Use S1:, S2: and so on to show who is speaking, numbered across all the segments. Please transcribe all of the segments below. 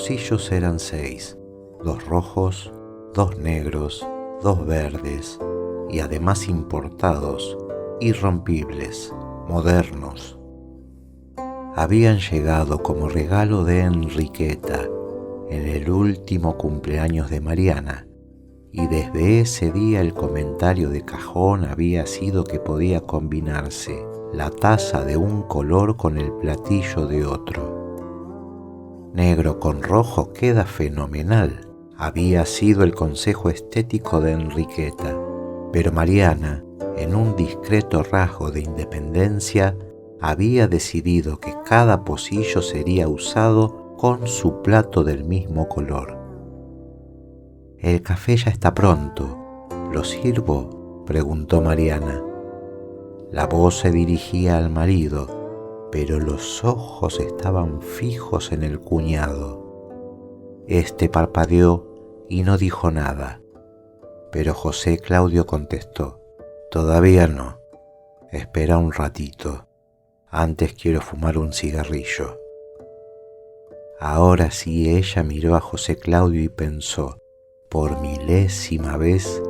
S1: pocillos eran 6, 2 rojos, 2 negros, 2 verdes y además importados, irrompibles, modernos. Habían llegado como regalo de Enriqueta en el último cumpleaños de Mariana, y desde ese día el comentario de cajón había sido que podía combinarse la taza de un color con el platillo de otro. Negro con rojo queda fenomenal, había sido el consejo estético de Enriqueta, pero Mariana, en un discreto rasgo de independencia, había decidido que cada pocillo sería usado con su plato del mismo color. «El café ya está pronto. ¿Lo sirvo?», preguntó Mariana. La voz se dirigía al marido, pero los ojos estaban fijos en el cuñado. Este parpadeó y no dijo nada, pero José Claudio contestó: «Todavía no. Espera un ratito. Antes quiero fumar un cigarrillo». Ahora sí ella miró a José Claudio y pensó, por milésima vez,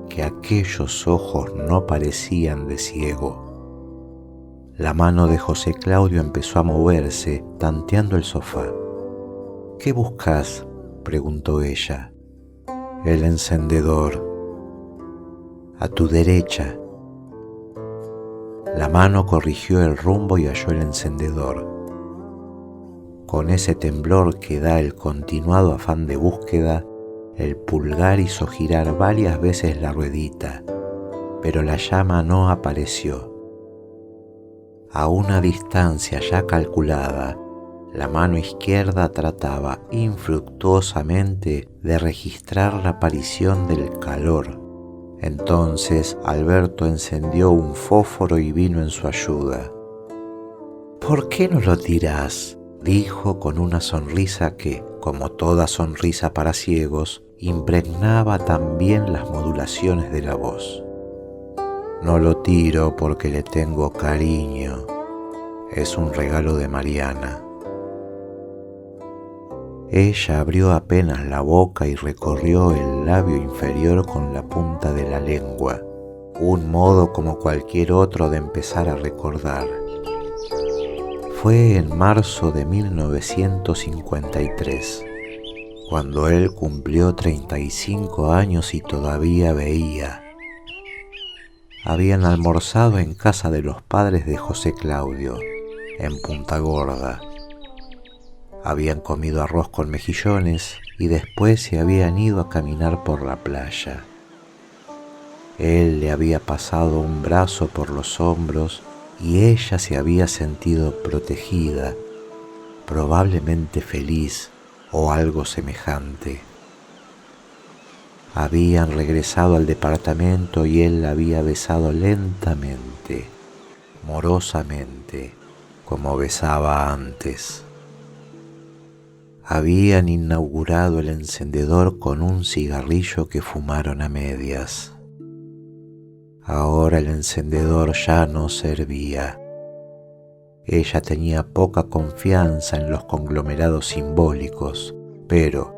S1: que aquellos ojos no parecían de ciego. La mano de José Claudio empezó a moverse, tanteando el sofá. «¿Qué buscas?», preguntó ella. «El encendedor». «A tu derecha». La mano corrigió el rumbo y halló el encendedor. Con ese temblor que da el continuado afán de búsqueda, el pulgar hizo girar varias veces la ruedita, pero la llama no apareció. A una distancia ya calculada, la mano izquierda trataba infructuosamente de registrar la aparición del calor. Entonces Alberto encendió un fósforo y vino en su ayuda. «¿Por qué no lo tirás?», dijo con una sonrisa que, como toda sonrisa para ciegos, impregnaba también las modulaciones de la voz. «No lo tiro porque le tengo cariño. Es un regalo de Mariana». Ella abrió apenas la boca y recorrió el labio inferior con la punta de la lengua, un modo como cualquier otro de empezar a recordar. Fue en marzo de 1953, cuando él cumplió 35 años y todavía veía. Habían almorzado en casa de los padres de José Claudio, en Punta Gorda. Habían comido arroz con mejillones y después se habían ido a caminar por la playa. Él le había pasado un brazo por los hombros y ella se había sentido protegida, probablemente feliz o algo semejante. Habían regresado al departamento y él la había besado lentamente, morosamente, como besaba antes. Habían inaugurado el encendedor con un cigarrillo que fumaron a medias. Ahora el encendedor ya no servía. Ella tenía poca confianza en los conglomerados simbólicos, pero,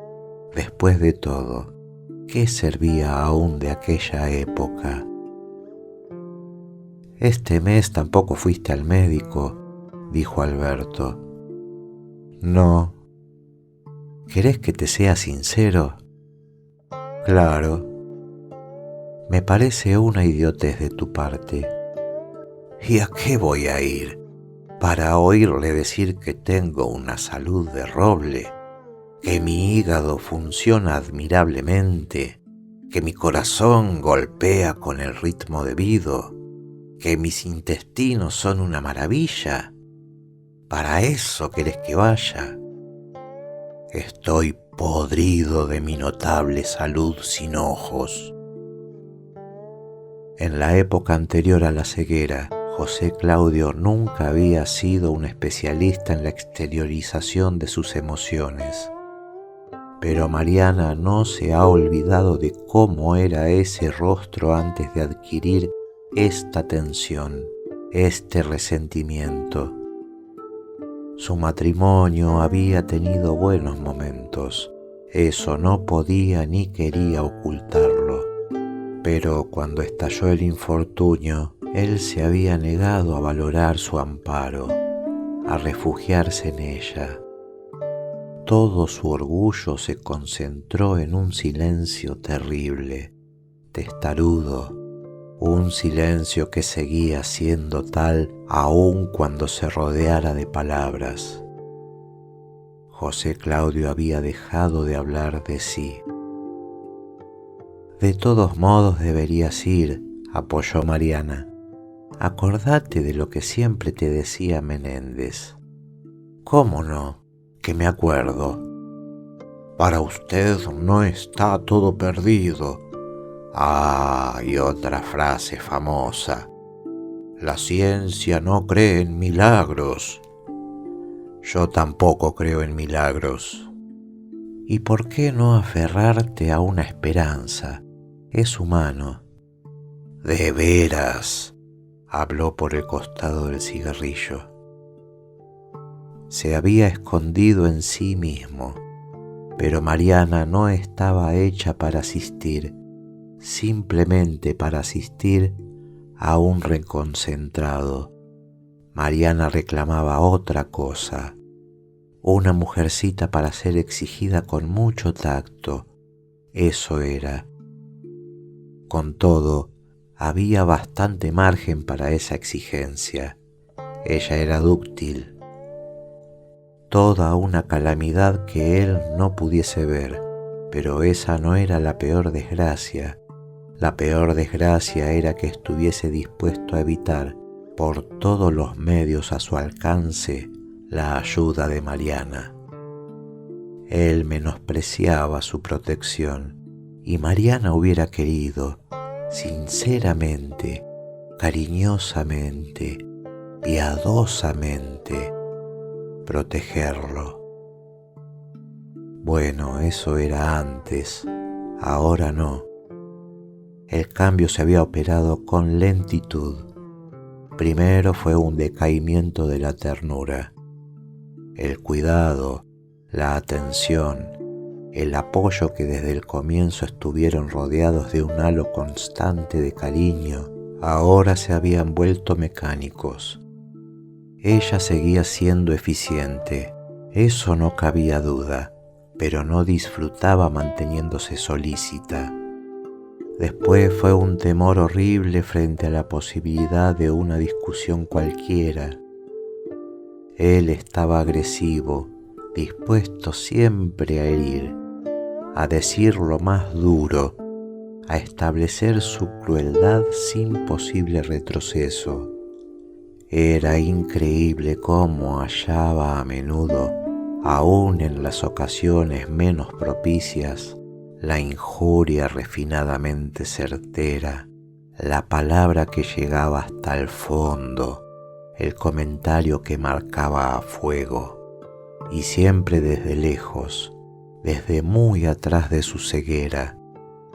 S1: después de todo, ¿qué servía aún de aquella época? «Este mes tampoco fuiste al médico», dijo Alberto. «No». «¿Querés que te sea sincero?». «Claro». «Me parece una idiotez de tu parte». «¿Y a qué voy a ir? ¿Para oírle decir que tengo una salud de roble, que mi hígado funciona admirablemente, que mi corazón golpea con el ritmo debido, que mis intestinos son una maravilla? ¿Para eso querés que vaya? Estoy podrido de mi notable salud sin ojos». En la época anterior a la ceguera, José Claudio nunca había sido un especialista en la exteriorización de sus emociones. Pero Mariana no se ha olvidado de cómo era ese rostro antes de adquirir esta tensión, este resentimiento. Su matrimonio había tenido buenos momentos, eso no podía ni quería ocultarlo, pero cuando estalló el infortunio, él se había negado a valorar su amparo, a refugiarse en ella. Todo su orgullo se concentró en un silencio terrible, testarudo, un silencio que seguía siendo tal aun cuando se rodeara de palabras. José Claudio había dejado de hablar de sí. De todos modos deberías ir, apoyó Mariana. Acordate de lo que siempre te decía Menéndez. ¿Cómo no? Que me acuerdo. Para usted no está todo perdido. Ah, y otra frase famosa. La ciencia no cree en milagros. Yo tampoco creo en milagros. ¿Y por qué no aferrarte a una esperanza? Es humano. De veras, habló por el costado del cigarrillo. Se había escondido en sí mismo, pero Mariana no estaba hecha para asistir, simplemente para asistir a un reconcentrado. Mariana reclamaba otra cosa, una mujercita para ser exigida con mucho tacto, eso era. Con todo, había bastante margen para esa exigencia. Ella era dúctil. Toda una calamidad que él no pudiese ver, pero esa no era la peor desgracia. La peor desgracia era que estuviese dispuesto a evitar, por todos los medios a su alcance, la ayuda de Mariana. Él menospreciaba su protección, y Mariana hubiera querido, sinceramente, cariñosamente, piadosamente, protegerlo. Bueno, eso era antes, ahora no. El cambio se había operado con lentitud. Primero fue un decaimiento de la ternura. El cuidado, la atención, el apoyo que desde el comienzo estuvieron rodeados de un halo constante de cariño, ahora se habían vuelto mecánicos. Ella seguía siendo eficiente, eso no cabía duda, pero no disfrutaba manteniéndose solícita. Después fue un temor horrible frente a la posibilidad de una discusión cualquiera. Él estaba agresivo, dispuesto siempre a herir, a decir lo más duro, a establecer su crueldad sin posible retroceso. Era increíble cómo hallaba a menudo, aun en las ocasiones menos propicias, la injuria refinadamente certera, la palabra que llegaba hasta el fondo, el comentario que marcaba a fuego, y siempre desde lejos, desde muy atrás de su ceguera,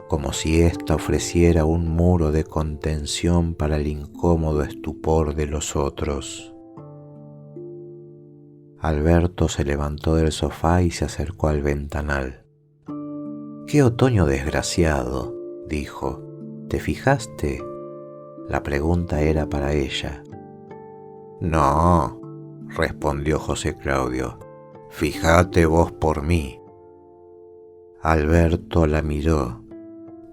S1: como si ésta ofreciera un muro de contención para el incómodo estupor de los otros. Alberto se levantó del sofá y se acercó al ventanal. «¡Qué otoño desgraciado!», dijo. «¿Te fijaste?». La pregunta era para ella. «No», respondió José Claudio. «Fíjate vos por mí». Alberto la miró.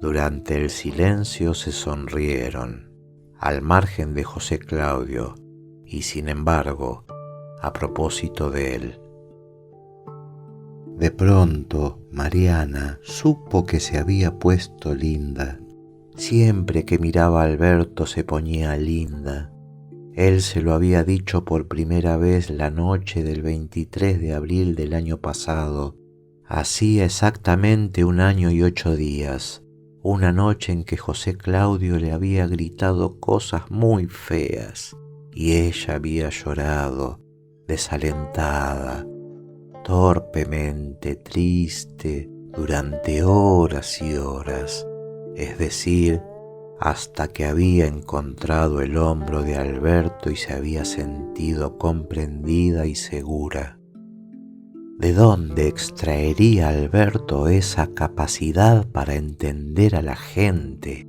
S1: Durante el silencio se sonrieron, al margen de José Claudio, y sin embargo, a propósito de él. De pronto, Mariana supo que se había puesto linda. Siempre que miraba a Alberto se ponía linda. Él se lo había dicho por primera vez la noche del 23 de abril del año pasado. Hacía exactamente 1 año y 8 días. Una noche en que José Claudio le había gritado cosas muy feas y ella había llorado, desalentada, torpemente triste durante horas y horas, es decir, hasta que había encontrado el hombro de Alberto y se había sentido comprendida y segura. ¿De dónde extraería Alberto esa capacidad para entender a la gente?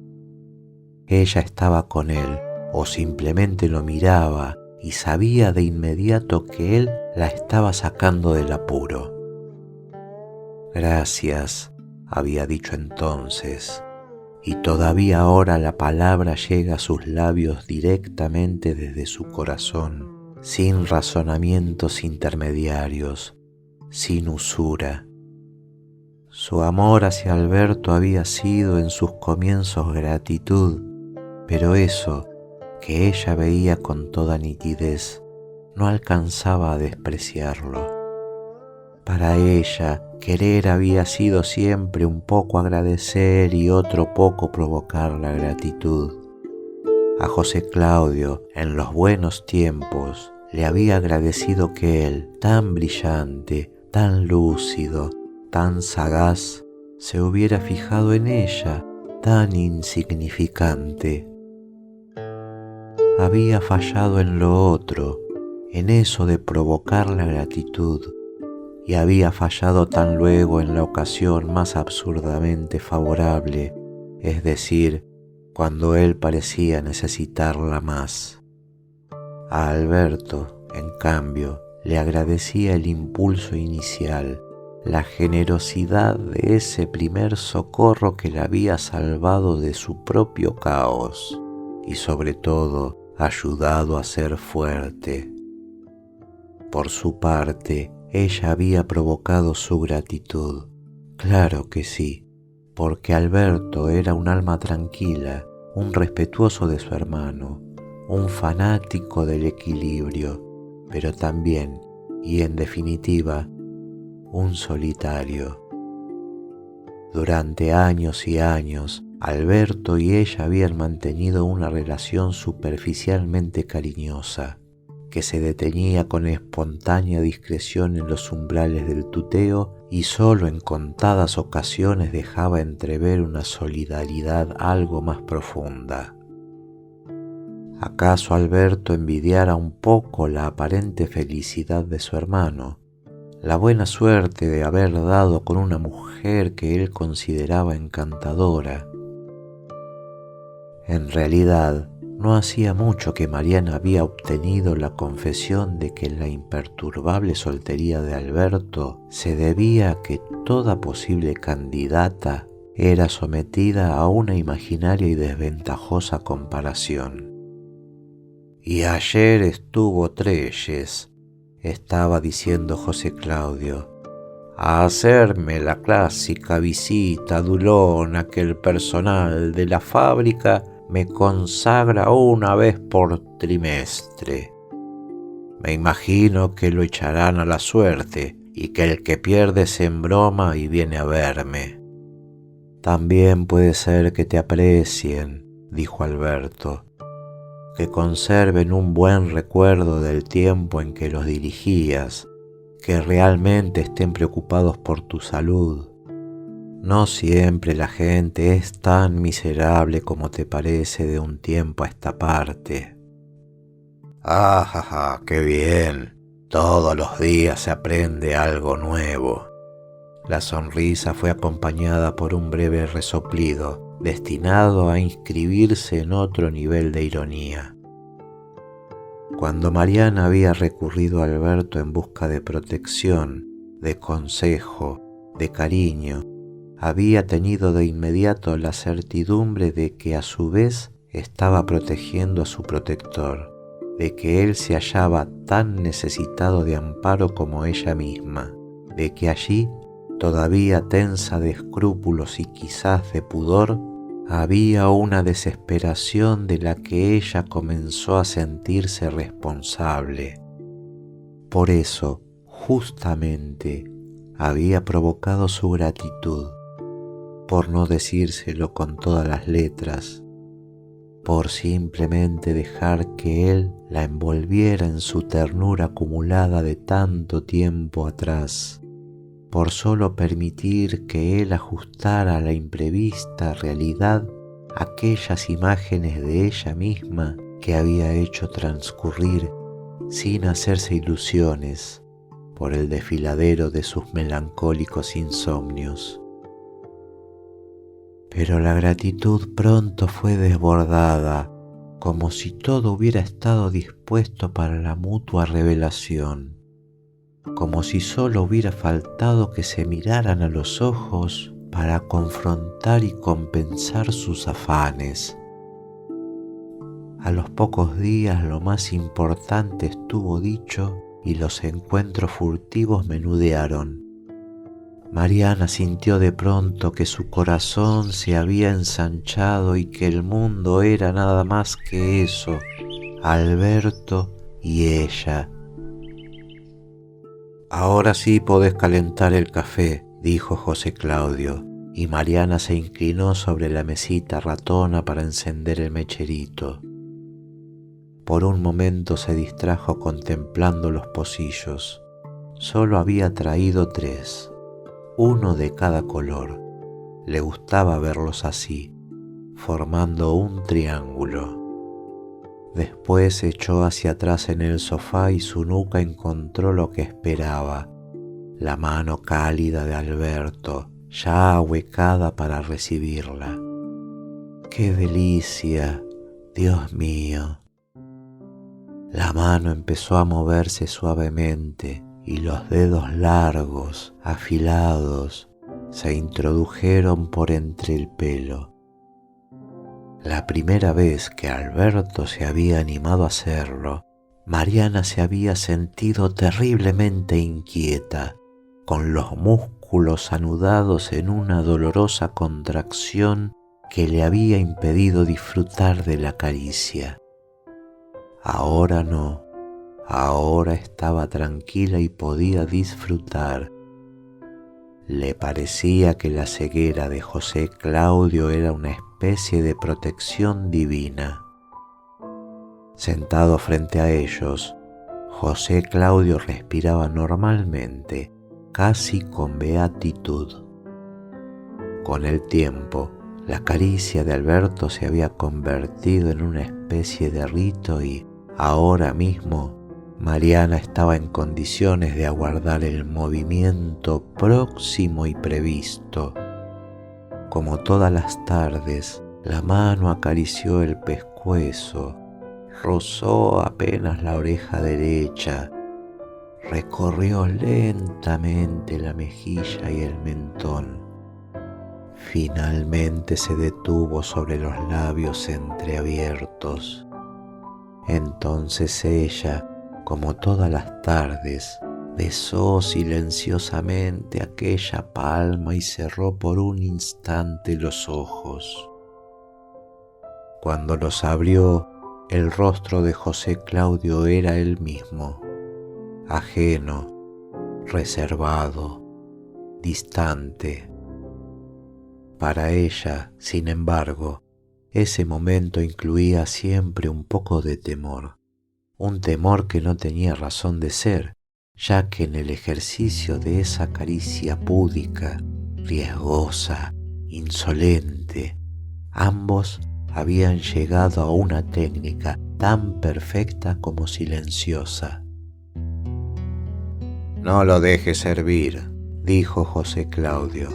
S1: Ella estaba con él o simplemente lo miraba y sabía de inmediato que él la estaba sacando del apuro. Gracias, había dicho entonces, y todavía ahora la palabra llega a sus labios directamente desde su corazón, sin razonamientos intermediarios, sin usura. Su amor hacia Alberto había sido en sus comienzos gratitud, pero eso, que ella veía con toda nitidez, no alcanzaba a despreciarlo. Para ella, querer había sido siempre un poco agradecer y otro poco provocar la gratitud. A José Claudio, en los buenos tiempos, le había agradecido que él, tan brillante, tan lúcido, tan sagaz, se hubiera fijado en ella, tan insignificante. Había fallado en lo otro, en eso de provocar la gratitud, y había fallado tan luego en la ocasión más absurdamente favorable, es decir, cuando él parecía necesitarla más. A Alberto, en cambio, le agradecía el impulso inicial, la generosidad de ese primer socorro que le había salvado de su propio caos y sobre todo ayudado a ser fuerte. Por su parte, ella había provocado su gratitud. Claro que sí, porque Alberto era un alma tranquila, un respetuoso de su hermano, un fanático del equilibrio, pero también, y en definitiva, un solitario. Durante años y años, Alberto y ella habían mantenido una relación superficialmente cariñosa, que se detenía con espontánea discreción en los umbrales del tuteo y solo en contadas ocasiones dejaba entrever una solidaridad algo más profunda. ¿Acaso Alberto envidiara un poco la aparente felicidad de su hermano, la buena suerte de haber dado con una mujer que él consideraba encantadora? En realidad, no hacía mucho que Mariana había obtenido la confesión de que la imperturbable soltería de Alberto se debía a que toda posible candidata era sometida a una imaginaria y desventajosa comparación. «Y ayer estuvo Trelles», estaba diciendo José Claudio, «a hacerme la clásica visita dulona que el personal de la fábrica me consagra una vez por trimestre. Me imagino que lo echarán a la suerte y que el que pierde se embroma y viene a verme». «También puede ser que te aprecien», dijo Alberto, «que conserven un buen recuerdo del tiempo en que los dirigías, que realmente estén preocupados por tu salud. No siempre la gente es tan miserable como te parece de un tiempo a esta parte». «Ah, qué bien, todos los días se aprende algo nuevo». La sonrisa fue acompañada por un breve resoplido, destinado a inscribirse en otro nivel de ironía. Cuando Mariana había recurrido a Alberto en busca de protección, de consejo, de cariño, había tenido de inmediato la certidumbre de que a su vez estaba protegiendo a su protector, de que él se hallaba tan necesitado de amparo como ella misma, de que allí, todavía tensa de escrúpulos y quizás de pudor, había una desesperación de la que ella comenzó a sentirse responsable. Por eso, justamente, había provocado su gratitud, por no decírselo con todas las letras, por simplemente dejar que él la envolviera en su ternura acumulada de tanto tiempo atrás, por solo permitir que él ajustara a la imprevista realidad aquellas imágenes de ella misma que había hecho transcurrir sin hacerse ilusiones por el desfiladero de sus melancólicos insomnios. Pero la gratitud pronto fue desbordada, como si todo hubiera estado dispuesto para la mutua revelación, como si solo hubiera faltado que se miraran a los ojos para confrontar y compensar sus afanes. A los pocos días lo más importante estuvo dicho y los encuentros furtivos menudearon. Mariana sintió de pronto que su corazón se había ensanchado y que el mundo era nada más que eso, Alberto y ella. «Ahora sí podés calentar el café», dijo José Claudio, y Mariana se inclinó sobre la mesita ratona para encender el mecherito. Por un momento se distrajo contemplando los pocillos. Solo había traído 3, uno de cada color. Le gustaba verlos así, formando un triángulo. Después se echó hacia atrás en el sofá y su nuca encontró lo que esperaba, la mano cálida de Alberto, ya ahuecada para recibirla. ¡Qué delicia! ¡Dios mío! La mano empezó a moverse suavemente y los dedos largos, afilados, se introdujeron por entre el pelo. La primera vez que Alberto se había animado a hacerlo, Mariana se había sentido terriblemente inquieta, con los músculos anudados en una dolorosa contracción que le había impedido disfrutar de la caricia. Ahora no, ahora estaba tranquila y podía disfrutar. Le parecía que la ceguera de José Claudio era una especie de protección divina. Sentado frente a ellos, José Claudio respiraba normalmente, casi con beatitud. Con el tiempo, la caricia de Alberto se había convertido en una especie de rito y, ahora mismo, Mariana estaba en condiciones de aguardar el movimiento próximo y previsto. Como todas las tardes, la mano acarició el pescuezo, rozó apenas la oreja derecha, recorrió lentamente la mejilla y el mentón. Finalmente se detuvo sobre los labios entreabiertos. Entonces ella, como todas las tardes, besó silenciosamente aquella palma y cerró por un instante los ojos. Cuando los abrió, el rostro de José Claudio era el mismo, ajeno, reservado, distante. Para ella, sin embargo, ese momento incluía siempre un poco de temor, un temor que no tenía razón de ser, ya que en el ejercicio de esa caricia púdica, riesgosa, insolente, ambos habían llegado a una técnica tan perfecta como silenciosa. «No lo dejes hervir», dijo José Claudio.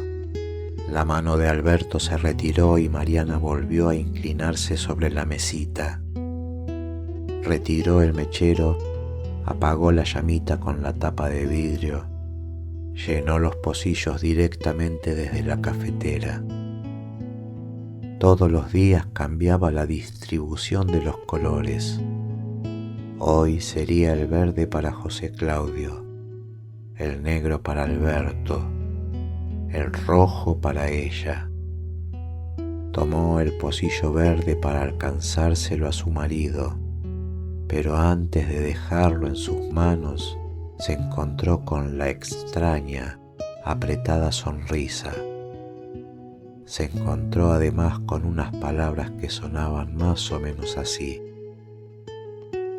S1: La mano de Alberto se retiró y Mariana volvió a inclinarse sobre la mesita. Retiró el mechero, apagó la llamita con la tapa de vidrio, llenó los pocillos directamente desde la cafetera. Todos los días cambiaba la distribución de los colores. Hoy sería el verde para José Claudio, el negro para Alberto, el rojo para ella. Tomó el pocillo verde para alcanzárselo a su marido, pero antes de dejarlo en sus manos, se encontró con la extraña, apretada sonrisa. Se encontró además con unas palabras que sonaban más o menos así: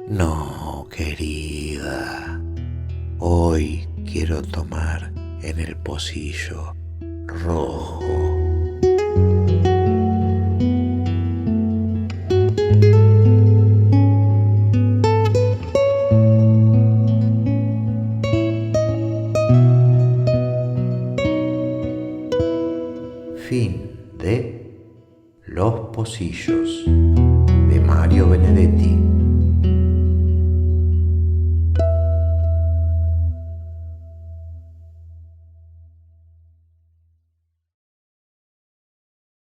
S1: «No, querida, hoy quiero tomar en el pocillo rojo». Los Pocillos de Mario Benedetti.